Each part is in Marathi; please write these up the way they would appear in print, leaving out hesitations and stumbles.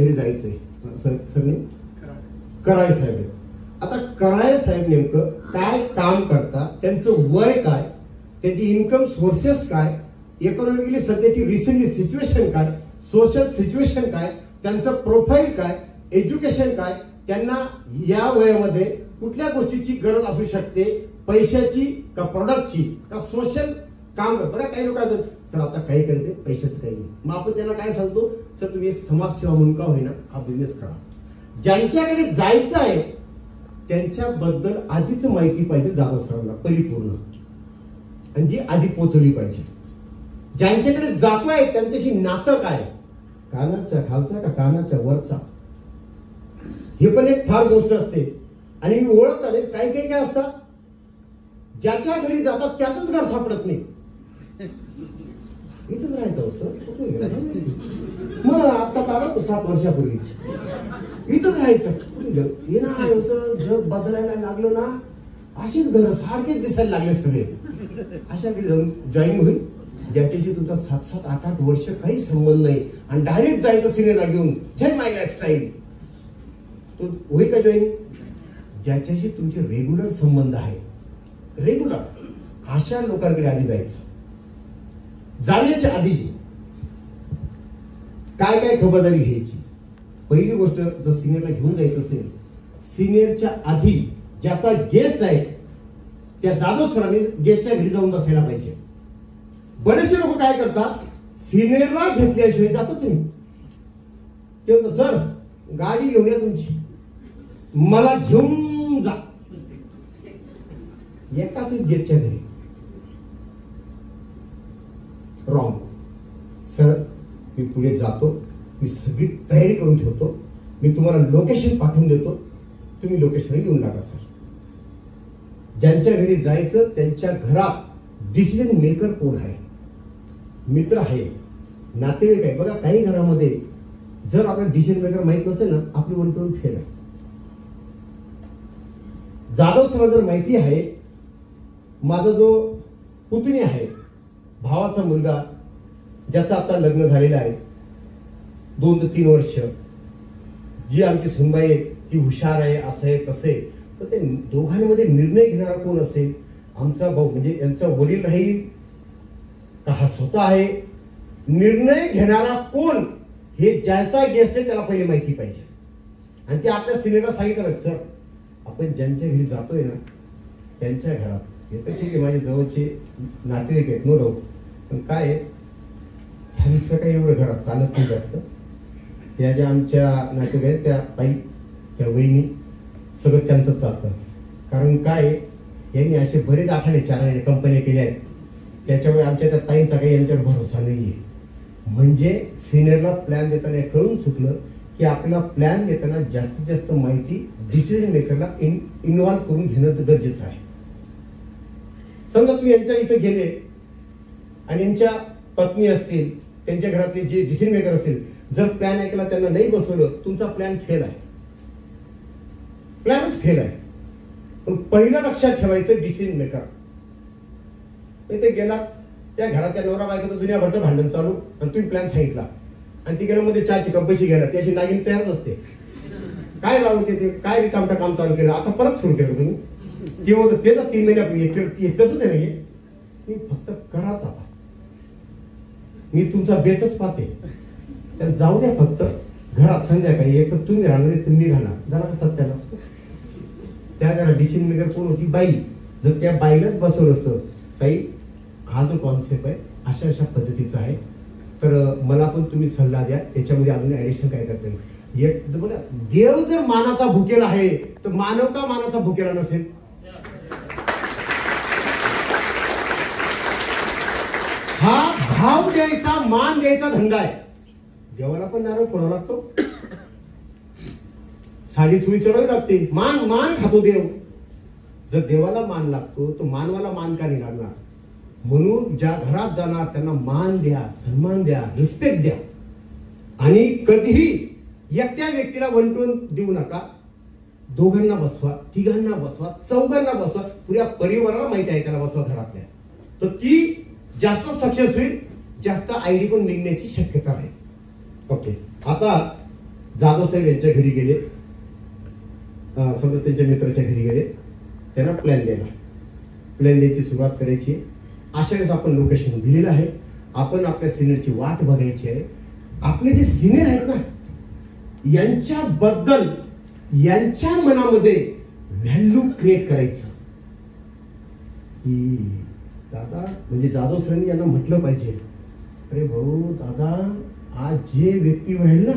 घरी जायचंय. सर कराळे साहेब. आता कराळे साहेब नेमकं काय काम करतात, त्यांचं वय काय, त्यांची इन्कम सोर्सेस काय, इकॉनॉमिकली सध्याची रिसेंटली सिच्युएशन काय, सोशल सिच्युएशन काय, त्यांचं प्रोफाईल काय, एज्युकेशन काय, त्यांना या वयामध्ये कुठल्या गोष्टीची गरज असू शकते, पैशाची का प्रोडक्टची का सोशल काम. बघा काही लोक सर आता काही करते पैशाचं काही नाही. मग आपण त्यांना काय सांगतो, सर तुम्ही एक समाजसेवा म्हणून का होईना हा बिझनेस करा. ज्यांच्याकडे जायचं आहे त्यांच्याबद्दल आधीच माहिती पाहिजे जाधव सरांना परिपूर्ण, आणि जी आधी पोहोचवली पाहिजे. ज्यांच्याकडे जातोय त्यांच्याशी नातं काय, कानाच्या खालचा का कानाच्या वरचा, हे पण एक फार गोष्ट असते. आणि मी ओळखत आले काही काही काय असतात, ज्याच्या घरी जातात त्याचंच घर सापडत नाही. इथंच राहायचं सर, मग आता आला तो 7 वर्षापूर्वी इथंच राहायचं. हे ना असं जग बदलायला लागलं ना, अशीच घर सारखेच दिसायला लागले सगळे. अशा घरी जाऊन जॉईन होईल ज्याच्याशी तुमचा 7-7, 8-8 वर्ष काही संबंध नाही, आणि डायरेक्ट जायचं सिनेला घेऊन जय माय लाईफस्टाईल, तो होईल का जॉईन? ज्याच्याशी तुमचे रेग्युलर संबंध आहे, रेग्युलर, अशा लोकांकडे आधी जायचं. जाण्याच्या आधी काय काय खबरदारी घ्यायची. पहिली गोष्ट, जर सिनियरला घेऊन जायचं असेल, सिनियरच्या आधी ज्याचा गेस्ट आहे त्या जाधव सरांनी गेस्टच्या घरी जाऊन बसायला पाहिजे. बरेचसे लोक काय करतात, सिनियरला घेतल्याशिवाय जातच नाही. ते म्हणतात सर गाडी घेऊन या तुमची, मला घेऊन जा. एकाच गेटच्या घरी. रॉंग. सर मी पुढे जातो, मी सगळी तयारी करून ठेवतो, मी तुम्हाला लोकेशन पाठवून देतो, तुम्ही लोकेशन येऊन टाका. सर ज्यांच्या घरी जायचं त्यांच्या घरात डिसिजन मेकर कोण आहे, मित्र आहे, नातेवाईक आहे. बघा काही घरामध्ये जर आपल्याला डिसिजन मेकर माहित नसेल ना, आपली वंटून फेल आहे. जाधव सर जर माहिती आहे, माझा जो पुतणी आहे, भावाचा मुलगा ज्याचं आता लग्न झालेलं आहे 2 ते 3 वर्ष, जी आमची सुनबाई आहे ती हुशार आहे, असं आहे तसं आहे, तर ते दोघांमध्ये निर्णय घेणारा कोण असेल, आमचा भाऊ म्हणजे यांचा वडील राहील का हा स्वतः आहे, निर्णय घेणारा कोण, हे ज्याचा गेस्ट आहे त्याला पहिले माहिती पाहिजे. आणि ते आपल्या सिनियरला सांगितलं, सर आपण ज्यांच्या घरी जातोय ना त्यांच्या घरात येतं, ठीक आहे माझे जवळचे नातेवाईक आहेत नो डाऊट, पण काय आहे त्यांचं काही एवढं घरात चालत नाही जास्त. त्या ज्या आमच्या नातेवाईक आहेत त्या ताई, त्या वहिनी, सगळं त्यांचं चालतं. कारण काय यांनी असे बरेच आठाणे 4 कंपन्या केल्या आहेत, त्याच्यामुळे आमच्या त्या ताईंचा काही यांच्यावर भरोसा नाहीये. म्हणजे सिनियरला प्लॅन देताना कळून चुकलं की आपला प्लॅन देताना जास्तीत जास्त माहिती डिसिजन मेकरला इन्व्हॉल्व्ह करून घेणं गरजेचं आहे. समजा तुम्ही यांच्या इथे गेले आणि यांच्या पत्नी असतील, त्यांच्या घरातले जे डिसिजन मेकर असतील, जर प्लॅन ऐकला त्यांना नाही बसवलं, तुमचा प्लॅन फेल आहे, प्लॅनच फेल आहे. पण पहिलं लक्षात ठेवायचं डिसिजन मेकर. ते गेला त्या घरातल्या नवरा बायकोचं दुनियाभरचं भांडण चालू, आणि तुम्ही प्लॅन सांगितला आणि ती गेला मध्ये चहाची कप पैसे घ्यायला, त्याची नागिन तयार नसते. काय लावून ते काय रिकामटा काम चालू केलं, आता परत सुरू केलं तुम्ही. ते होतं ते ना 3 महिन्यापूर्वी तसंच आहे नाही. मी फक्त कराच, आता मी तुमचा बेतच पाहते, त्यात जाऊ द्या. फक्त घरात संध्याकाळी एक तर तुम्ही राहणार, तुम्ही राहणार, जरा सत्याला त्या घरात डिसिजन मेकर कोण होती, बाई. जर त्या बाईलाच बसवलं असतं, ताई हा जो कॉन्सेप्ट आहे अशा अशा पद्धतीचा आहे, तर मला पण तुम्ही सल्ला द्या, त्याच्यामध्ये अजून ऍडिशन काय करता येईल. एक बघा, देव जर मानाचा भुकेला आहे तर मानव का मानाचा भुकेला नसेल. हा भाव द्यायचा, मान द्यायचा धंदा आहे. देवाला पण नारळ कोणाला लागतो, साडी चुळी चढावी लागते, मान मान खातो देव. जर देवाला मान लागतो तर मानवाला मान का नाही लागणार. म्हणून ज्या घरात जाणार त्यांना मान द्या, सन्मान द्या, रिस्पेक्ट द्या. आणि कधीही एकट्या व्यक्तीला वंटून देऊ नका. दोघांना बसवा, तिघांना बसवा, चौघांना बसवा, पुऱ्या परिवाराला माहिती आहे त्याला बसवा घरातल्या, तर ती जास्त सक्सेस होईल, जास्त आयडी पण निघण्याची शक्यता आहे. ओके, आता जाधव साहेब यांच्या घरी गेले, समजा त्यांच्या मित्राच्या घरी गेले, त्यांना प्लॅन द्यायला, प्लॅन द्यायची सुरुवात करायची. अशा वेळेस आपण लोकेशन दिलेलं आहे, आपण आपल्या सिनियरची वाट बघायची आहे. आपले जे सिनियर आहेत ना, यांच्याबद्दल यांच्या मनामध्ये व्हॅल्यू क्रिएट करायचं की दादा, म्हणजे जाधव सरांनी यांना म्हटलं पाहिजे, अरे भाऊ दादा, आज जे व्यक्ती राहील ना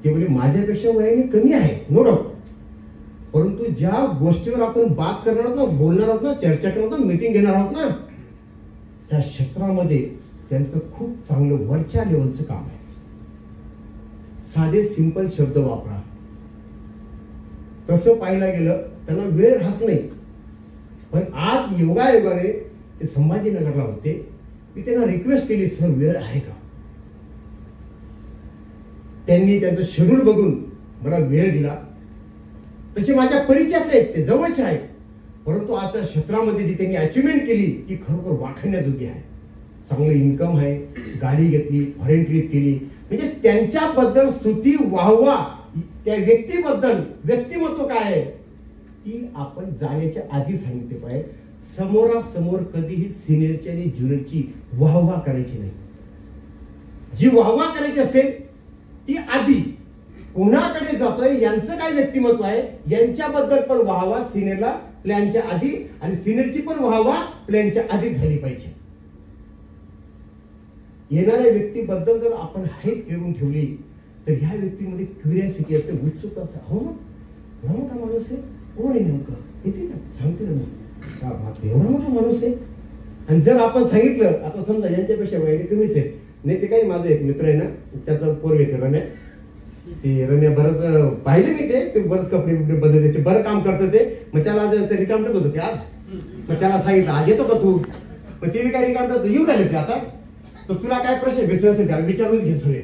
ते म्हणजे माझ्यापेक्षा वयाने कमी आहे, नो डाऊट, परंतु ज्या गोष्टीवर आपण बात करणार आहोत ना, बोलणार आहोत ना, चर्चा करणार आहोत ना, मीटिंग घेणार आहोत ना, त्या क्षेत्रामध्ये त्यांचं खूप चांगलं वरच्या लेवलचं काम आहे. साधे सिंपल शब्द वापरा. तसं पाहायला गेलं त्यांना वेळ राहत नाही, पण आज योगायोगाने ते संभाजीनगरला होते. मी त्यांना रिक्वेस्ट केली, सर वेळ आहे का? त्यांनी त्यांचं शेड्यूल बघून मला वेळ दिला. तसे माझ्या परिचयातले आहेत, ते जवळचे आहेत, परंतु आजच्या क्षेत्रामध्ये जी त्यांनी अचिव्हमेंट केली ती खरोखर वाखाणण्याजोगी आहे. चांगलं इन्कम आहे, गाडी घेतली, फॉरेन ट्रिप केली, म्हणजे त्यांच्याबद्दल स्तुती वाहवा. त्या व्यक्तीबद्दल व्यक्तिमत्व काय आहे ती आपण जाण्याच्या आधी सांगितले पाहिजे. समोरासमोर कधीही सिनियरची आणि ज्युनियरची वाहवा करायची नाही. जी वाहवा करायची असेल ती आधी कोणाकडे जातोय, यांचं काय व्यक्तिमत्व आहे, यांच्याबद्दल पण वाहवा सिनियरला प्लॅनच्या आधी, आणि सिनियरची पण वाहवा प्लॅनच्या आधीच झाली पाहिजे. येणाऱ्या व्यक्तीबद्दल जर आपण हाईप करून ठेवली तर ह्या व्यक्तीमध्ये क्युरियोसिटी असते, उत्सुकता असते. हो ना, एवढा मोठा माणूस आहे, कोण आहे नेमकं, येते ना, सांगते ना, का बात, एवढा मोठा माणूस आहे. आणि जर आपण सांगितलं, आता समजा यांच्यापेक्षा वयाने कमीच आहे, नाही ते काही माझा एक मित्र आहे ना, त्याचा पोरग येते रम्या, ते रम्या बरंच पाहिले मी, ते बरंच कपडे बिपडे बदलते, बरं काम करतं ते. मग त्याला रिकामटत होतं ते आज, मग त्याला सांगितलं आज येतो का तू, मग ते काय रिकामटत येऊ राहिले ते आता. तर तुला काय प्रश्न बिझनेस असेल त्याला विचारूनच घे सगळे,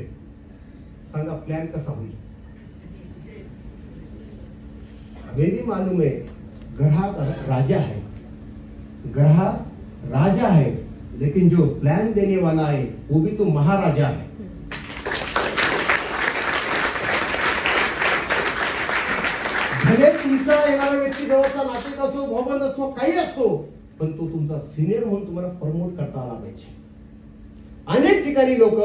सांगा प्लॅन कसा होईल. हमें भी मालूम है ग्राहक राजा है, ग्राहक राजा है, लेकिन जो प्लान देने वाला है वो भी तो महाराजा है. भले तुमचा येणारा व्यक्ती जवळचा नातेवाईक असो, भाऊबंद असो, काही असो, पण तो तुमचा सिनियर म्हणून तुम्हाला प्रमोट करता आला पाहिजे. अनेक ठिकाणी लोक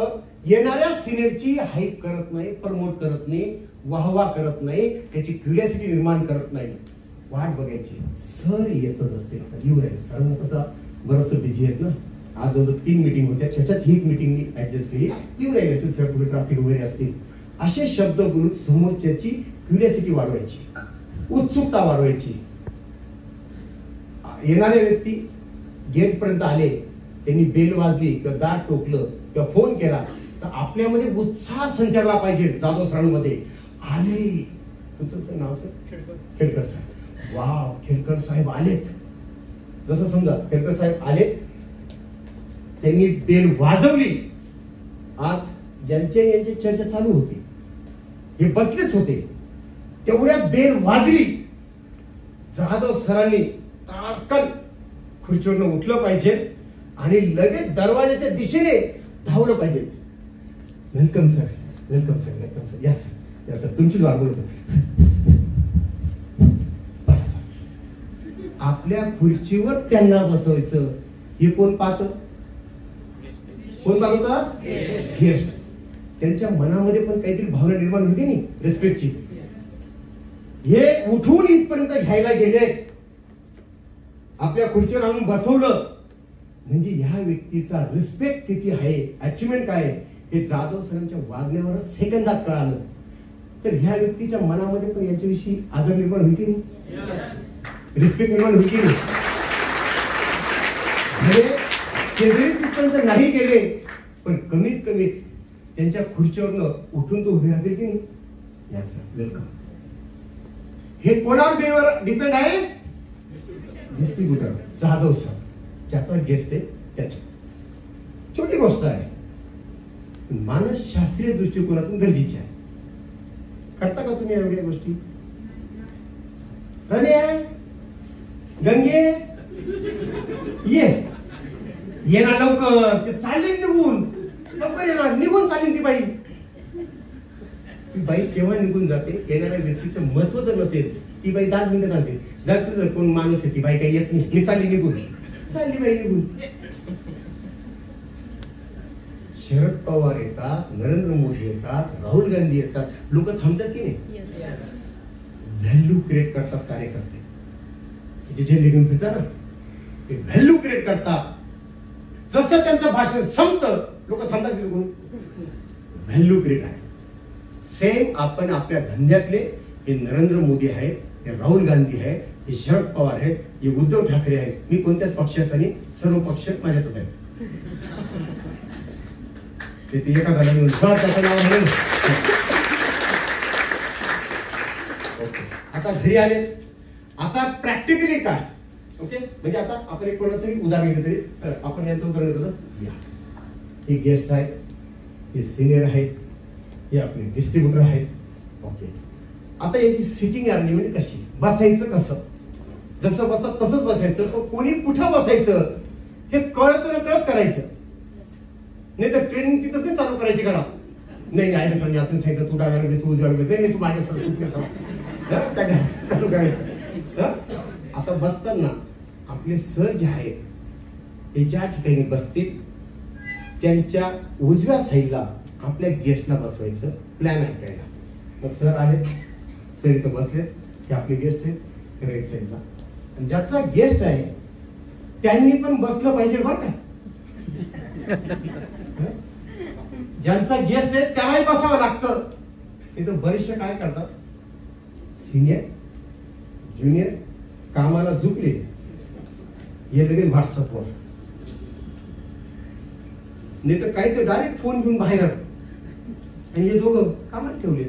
येणाऱ्या सिनियरची हाईप करत नाही, प्रमोट करत नाही, वाहवा करत नाही, त्याची क्युरियोसिटी निर्माण करत नाही. वाट बघायची, सर येतच असते, येऊ राहिले. सर कसं बरंच बिझी आहेत ना, आज जवळ 3 मीटिंग होत्या, त्याच्यात एक मीटिंग मी ऍडजस्ट केली, येऊ राहिले असेल सर, पुढे ट्रॅफिक वगैरे असतील. असे शब्द बोलून समोरच्याची क्युरियोसिटी वाढवायची, उत्सुकता वाढवायची. येणारे व्यक्ती गेट पर्यंत आले, त्यांनी बेल वाजली किंवा दार टोकलं किंवा फोन केला तर आपल्यामध्ये उत्साह संचारला पाहिजे. जाधव सरांमध्ये आले, तुमचं नाव सर खेडकर साहेब, वाव खेडकर साहेब आलेत. जसं समजा खेडकर साहेब आलेत, त्यांनी बेल वाजवली. आज यांची चर्चा चालू होती, हे बसलेच होते, तेवढ्या बेल वाजली. जाधव सरांनी ताडकन खुर्चीवरनं उठलं पाहिजे आणि लगेच दरवाजाच्या दिशेने धावलं पाहिजे. Welcome sir, welcome sir, welcome sir, या सर, या सर, तुमचीच वाट बघतो. आपल्या खुर्चीवर त्यांना बसवायचं. हे कोण पाहत, कोण पाहत, गेस्ट. त्यांच्या मनामध्ये पण काहीतरी भावना निर्माण होती नाही रिस्पेक्टची. हे उठून इथपर्यंत घ्यायला गेले, आपल्या खुर्चीवर आणून बसवलं, म्हणजे ह्या व्यक्तीचा रिस्पेक्ट किती आहे, अचिव्हमेंट काय आहे, हे जाधव सरांच्या वागण्यावरच सेकंदात कळालं. तर ह्या व्यक्तीच्या मनामध्ये पण याच्याविषयी आदर निर्माण होईल की नाही, रिस्पेक्ट निर्माण होईल की नाही. ते जरी तिथपर्यंत नाही गेले, पण कमीत कमी त्यांच्या खुर्चीवरनं उठून तो उभे राहतील की नाही. या सर, वेलकम. हे कोणावर डिपेंड आहे, डिस्ट्रीब्युटर जाधव सर, ज्याचा गेस्ट आहे त्याच्या. छोटी गोष्ट आहे, मानसशास्त्रीय दृष्टिकोनातून गरजेची आहे. करता का तुम्ही एवढ्या गोष्टी? रम्या, गंगे, ये ना लवकर, ते चालले निघून, लवकर येणार, निघून चालेल ती बाई. ती बाई केव्हा निघून जाते, येणाऱ्या व्यक्तीचं महत्व जर नसेल, ती बाई 10 मिनिटं सांगते. जर तुझं कोण माणूस आहे, ती बाई काही येत नाही, मी चालली निघून, चालली बाई निघून. शरद पवार येतात, नरेंद्र मोदी येतात, राहुल गांधी येतात, लोक थांबतात की नाही? व्हॅल्यू क्रिएट करतात कार्यकर्ते, जे निघून फिरतात ना ते व्हॅल्यू क्रिएट करतात. जसं त्यांचं भाषण संपतं लोक थांबतात तिथे. व्हॅल्यू क्रिएट आहे. सेम आपण आपल्या धंद्यातले हे नरेंद्र मोदी आहे, हे राहुल गांधी आहे, हे शरद पवार आहे, हे उद्धव ठाकरे आहे. मी कोणत्याच पक्षाचा नाही, सर्व पक्ष माझ्यातच आहे. ते एका गाला घेऊन त्याचं नाव म्हणून. आता घरी आले, आता प्रॅक्टिकली काय? ओके, म्हणजे आता आपण एक कोणाचं उदाहरण घेतलं तरी आपण यांचं उदाहरण घेतलं. या हे गेस्ट आहे, हे सिनियर आहेत, हे आपले डिस्ट्रीब्युटर आहेत. ओके, आता याची सिटिंग अरेंजमेंट कशी, बसायचं कसं, जसं बसतात तसंच बसायचं, कोणी कुठं बसायचं हे कळत न कळत करायचं. नाही तर ट्रेनिंग तिथं पण चालू करायची करा. नाही आहे सर, मी असं सांगितलं, तू डाव्याला तू उजव्याला नाही, तू माझ्यासोबत कुठे चालू करायचं. आता बसताना आपले सर जे आहेत ते ज्या ठिकाणी बसतील त्यांच्या उजव्या साईडला आपल्या गेस्टला बसवायचं, प्लॅन ऐकायला. मग सर आले, सर इथं बसले, हे आपले गेस्ट आहेत राईट साईडला. आणि ज्याचा गेस्ट आहे त्यांनी पण बसलं पाहिजे बरं का. ज्यांचा गेस्ट आहे त्यालाही बसावं लागतं. इथं बरेचसे काय करतात, सिनियर ज्युनियर कामाला झुकले, हे लगेच व्हॉट्सअपवर, नाही तर काही तर डायरेक्ट फोन घेऊन बाहेर, आणि हे दोघं कामाला ठेवले.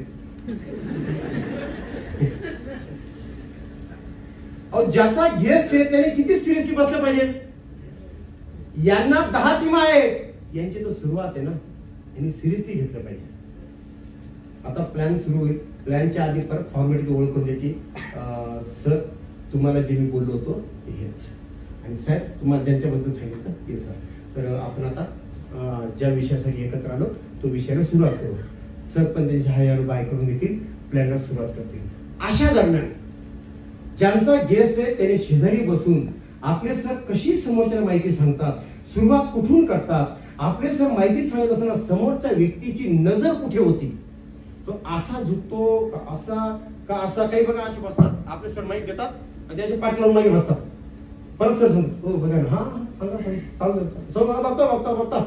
ज्याचा गेस्ट आहे त्याने किती सिरियसली बसलं पाहिजे. यांना 10 टीम आहेत, यांची तर सुरुवात आहे ना, यांनी सिरियसली घेतलं पाहिजे. आता प्लॅन सुरू होईल. प्लॅनच्या आधी परत फॉर्मॅलिटी ओळख करून देते. सर तुम्हाला जे मी बोललो होतो ते हेच, आणि साहेब तुम्हाला ज्यांच्याबद्दल सांगितलं ते सर. तर आपण आता ज्या विषयासाठी एकत्र आलो तो विषयाला सुरुवात करू. सर पण त्यांची हायर बाय करून घेतील, प्लॅनला सुरुवात करतील. अशा दरम्यान ज्यांचा गेस्ट आहे त्याने शेजारी बसून आपले सर कशी समोरच्या माहिती सांगतात, सुरुवात कुठून करतात, आपले सर माहिती सांगत असताना समोरच्या व्यक्तीची नजर कुठे होती, तो असा झुकतो का असा काही बघा, असे बसतात. आपले सर माहिती देतात आणि त्याचे पाठ लावून मागे बसतात. परत सर सांगतो, हो बघा ना, हा सांगा बघता.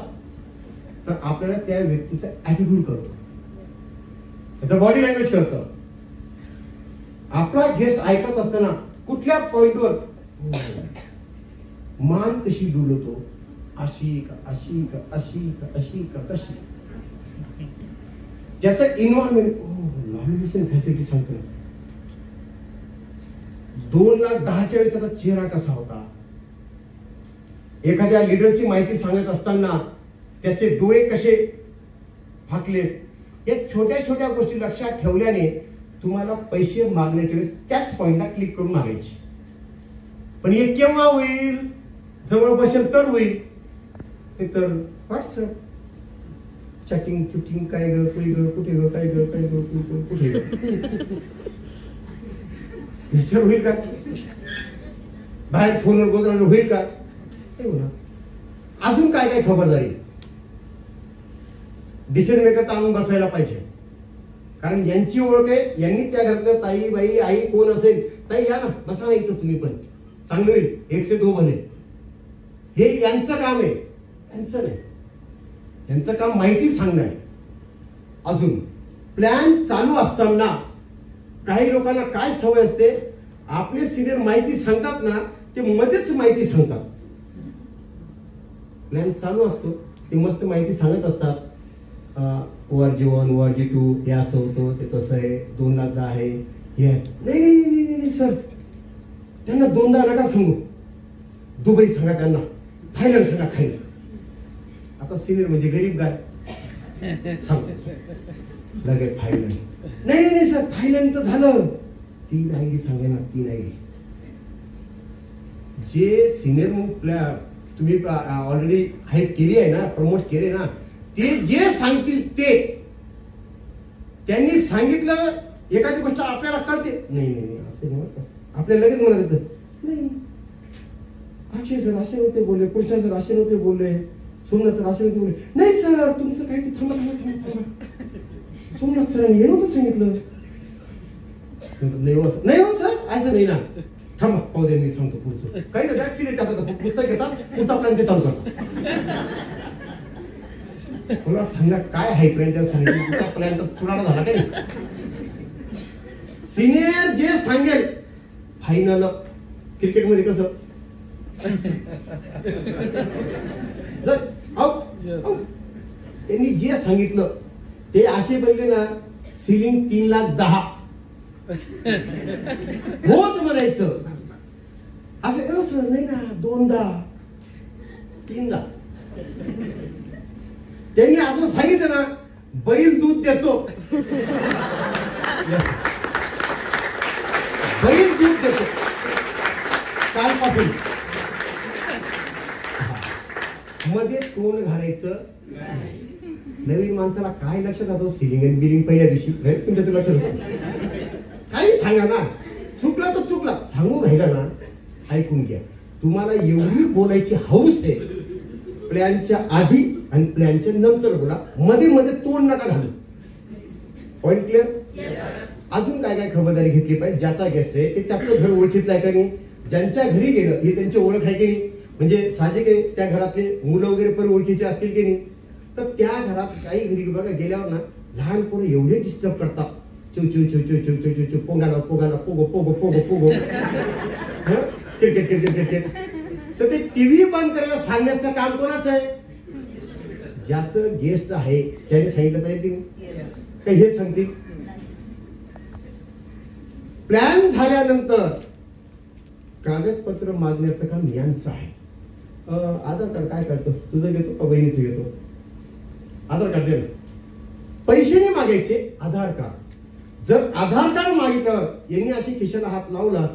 तर आपल्याला त्या व्यक्तीचा ऍटिट्यूड करतो, त्याचा बॉडी लँग्वेज करतो. आपला गेस्ट ऐकत असताना कुठल्या पॉइंटवर मान कशी डुलवतो, अशी का अशी का अशी का अशी का कशी, त्याचं इन्व्हायरमेंट, नॉमिनेशन फॅसिलिटी सांगतो. 2,10,000 वेळी त्याचा चेहरा कसा होता, एखाद्या लीडरची माहिती सांगत असताना त्याचे डोळे कसे फाकले, या छोट्या छोट्या गोष्टी लक्षात ठेवल्याने तुम्हाला पैसे मागण्याच्या वेळेस त्याच पॉइंटला क्लिक करून मागायचे. पण हे केव्हा होईल, जवळ बसेल तर होईल. हे तर व्हॉट्सअप चॅटिंग चुटिंग, काय ग कुठे ग कुठे ग काय ग काय ग कुठे ग, ह्याच्यावर होईल का? बाहेर फोनवर बोलणार होईल का? अजून काय काय खबरदारी डिसिजन मेकर आणून बसवायला पाहिजे. कारण यांची ओळख आहे, यांनी त्या घरातल्या ताई बाई आई कोण असेल, ताई या ना बसा ना इथं तुम्ही पण, चांगलं होईल, 1 से 2 बने. हे यांचं काम आहे, यांचं नाही. यांचं काम माहिती सांगणं आहे. अजून प्लॅन चालू असताना काही लोकांना काय सवय असते, आपले सिनियर माहिती सांगतात ना, ते मध्येच माहिती सांगतात. प्लॅन चालू असतो ते मस्त माहिती सांगत असतात. ORG1 ORG2 हे असं होतं, ते कसं आहे, 2,10,000 आहे, हे नाही सर, त्यांना 2,10,000 नका सांगू, दुबई सांगा, त्यांना थायलंड सांगा, थायलंड. आता सिनियर म्हणजे गरीब गाय सांग लगेच थायलंड. नाही सर, थायलंड तर झालं, 3 आयडी सांगा ना, 3 आयडी. जे सिनियर तुम्ही ऑलरेडी हाईप केली आहे ना, प्रमोट केले ना, ते जे सांगतील ते त्यांनी सांगितलं एखादी गोष्ट आपल्याला कळते, नाही नाही नाही असं नाही होतं. आपल्याला लगेच म्हणत होतं, नाही अक्षय सर असे नव्हते बोलले, कृष्णा सर असे नव्हते बोलले, सोमनाथ सर असे नव्हते बोलले. नाही सर तुमचं काही थांबा थांबा थांबा, सोमनाथ सरांनी हे नव्हतं सांगितलं. नाही हो सर असं नाही ना, थांबा पाहू दे मी सांगतो पुढचं. काही ना बॅक सिलेक्ट आता पुस्तक घेतात, पुढचा प्लॅन ते चालू करतात. मला सांगा काय आहे प्लॅनच्या सांगितलं, प्लॅनचा पुराणा झाला काय. सिनियर जे सांगेल फायनल. क्रिकेटमध्ये कसं त्यांनी जे सांगितलं ते असे बनले ना, सिलिंग 3,10,000 होच म्हणायचं. असं सर नाही ना 2,10,000 3,00,000. त्यांनी असं सांगितलं ना, बैल दूध देतो, बैल दूध देतो कालपासून. मध्ये तोंड घालायचं. नवीन माणसाला काय लक्षात राहतो, सिलिंग आणि बिलिंग पहिल्या दिवशी तुमच्या लक्षात होतं. काही सांगा ना, चुकला तर चुकला, सांगू राहिला ना ऐकून घ्या. तुम्हाला एवढी बोलायची हौस आहे, प्लॅनच्या आधी आणि प्लॅनच्या नंतर बोला, मध्ये मध्ये तोंड नका घालू. Point clear. अजून काय काय खबरदारी घेतली पाहिजे. ज्याचा गेस्ट आहे ते त्याचं घर ओळखीतलं आहे का नाही, ज्यांच्या घरी गेलं हे त्यांची ओळख आहे की नाही, म्हणजे साहजिक आहे त्या घरातले मुलं वगैरे पण ओळखीचे असतील की नाही. तर त्या घरात काही घरी बघा गेल्यावर ना लहान पोरं एवढे डिस्टर्ब करतात, चिव चिव चिव चिव चिव चिव चिव चिव, पोंगाला पोगाला Pogo Pogo Pogo Pogo, cricket cricket cricket. तर ते टीव्ही बंद करायला सांगण्याचं काम कोणाचं आहे, ज्याचं गेस्ट आहे त्याने सांगितलं पाहिजे की नाही. हे सांगतील. प्लॅन झाल्यानंतर कागदपत्र मागण्याचं काम यांचं आहे. आधार कार्ड काय करतो, तुझं घेतो का बहिणीचं घेतो. आधार कार्ड दे ना. पैसे नाही मागायचे, आधार कार्ड. जर आधार कार्ड मागितलं, यांनी अशी खिशाला हात लावला,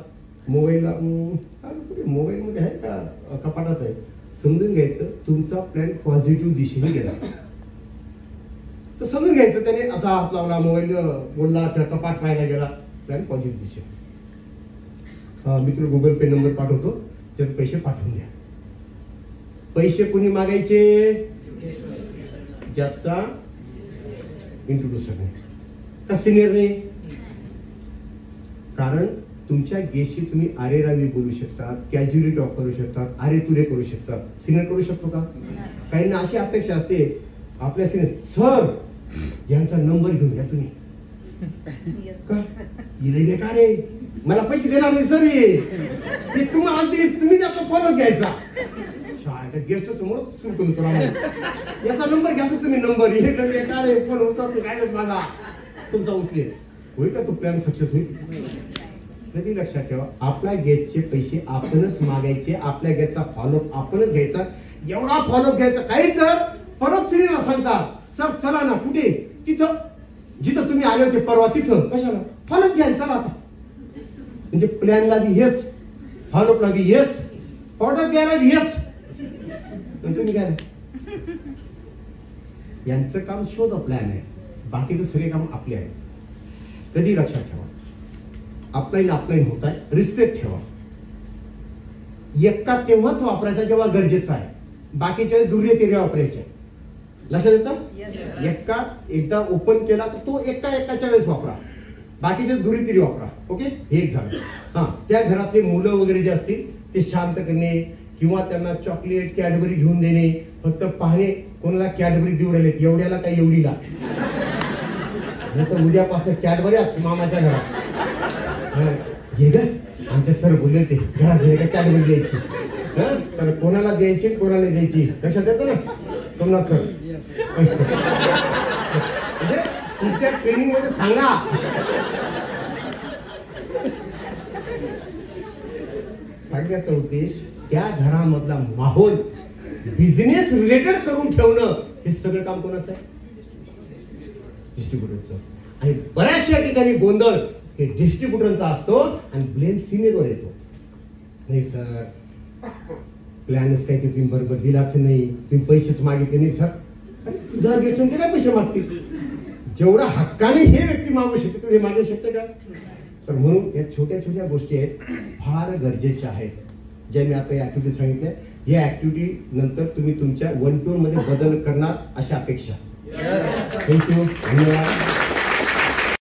मोबाईलला मोबाईल मध्ये आहे का कपाटात आहे, समजून घ्यायचं तुमचा प्लॅन पॉझिटिव्ह दिशेने गेला. तर समजून घ्यायचं त्याने असा हात लावला, मोबाईल बोलला किंवा कपाट पाहायला गेला, प्लॅन पॉझिटिव्ह दिशेने. मित्र गुगल पे नंबर पाठवतो, तर पैसे पाठवून द्या. पैसे कोणी मागायचे, ज्याचा इंट्रोड्युसर नाही का सिनियर नाही. कारण तुमच्या गेस्टशी तुम्ही अरे रावी बोलू शकता, कॅज्युअली टॉक करू शकता, अरे तुरे करू शकता. सिनियर करू शकतो का. काहींना अशी अपेक्षा असते आपल्या सिनियर, सर यांचा नंबर घेऊन घ्या तुम्ही. का बेकार आहे, मला पैसे देणार नाही सर, हे तुम्हाला तुम्ही त्याचा फॉलो घ्यायचा. गेस्ट समोर सुरू करा, याचा नंबर घ्या तुम्ही. नंबर हे बेकार आहे, फोन होतात काय माझा तुमचा उचलेल. होईल का तो प्लॅन सक्सेस होईल. कधी लक्षात ठेवा, आपल्या गेटचे पैसे आपणच मागायचे, आपल्या गेटचा फॉलोअप आपणच घ्यायचा. एवढा फॉलोअप घ्यायचा. काही तर परत सिनेला सांगतात, सर चला ना कुठे, तिथं जिथं तुम्ही आले होते परवा तिथं, कशाला फॉलोअप घ्यायचा चला आता. म्हणजे प्लॅनला बी हेच, फॉलोअपला बी हेच, ऑर्डर द्यायला बी हेच. तुम्ही काय यांचं काम शोध प्लॅन आहे, बाकीचं सगळे काम आपले आहे. कधी लक्षात ठेवा, अपलाईन होत आहे, रिस्पेक्ट ठेवा. एक्का तेव्हाच वापरायचा जेव्हा गरजेचं आहे, बाकीच्या दुर्य वापरायचे. लक्षात येतं. एक्का एकदा ओपन केला तर तो एकाच्या वेळेस वापरा, बाकीचे दुरी वापरा. ओके, हे एक झालं. हा, त्या घरातले मुलं वगैरे जे असतील ते शांत करणे किंवा त्यांना चॉकलेट कॅडबरी घेऊन देणे. फक्त पाहणे कोणाला कॅडबरी देऊ राहिले, एवढ्याला काय एवढीला, तर उद्यापासून कॅडबरीच मामाच्या घरात. हे ग आमच्या सर बोलले ते घरात कॅडबरी द्यायची, तर कोणाला द्यायची कोणाला द्यायची लक्षात येतं ना सोमनाथ सर. म्हणजे तुमच्या ट्रेनिंग मध्ये सांगा. सांगण्याचा उद्देश त्या घरामधला माहोल बिझनेस रिलेटेड करून ठेवणं, हे सगळं काम कोणाचं आहे, डिस्ट्रीब्युटरचं. आणि बऱ्याचशा ठिकाणी गोंधळ हे डिस्ट्रीब्युटरचा असतो आणि ब्लेम सिनियरवर येतो. नाही सर प्लॅनच काही ते तुम्ही बरोबर दिलाच नाही, तुम्ही पैसेच मागितले नाही सर. अरे तुझा गेस्ट ते काय पैसे मागतील, जेवढा हक्काने हे व्यक्ती मागू शकते तेवढे मागू शकते का? तर म्हणून या छोट्या छोट्या गोष्टी आहेत, फार गरजेच्या आहेत, ज्या मी आता या ऍक्टिव्हिटी सांगितल्या. या ऍक्टिव्हिटी नंतर तुम्ही तुमच्या 1-2 मध्ये बदल करणार अशा अपेक्षा. थँक्यू, धन्यवाद.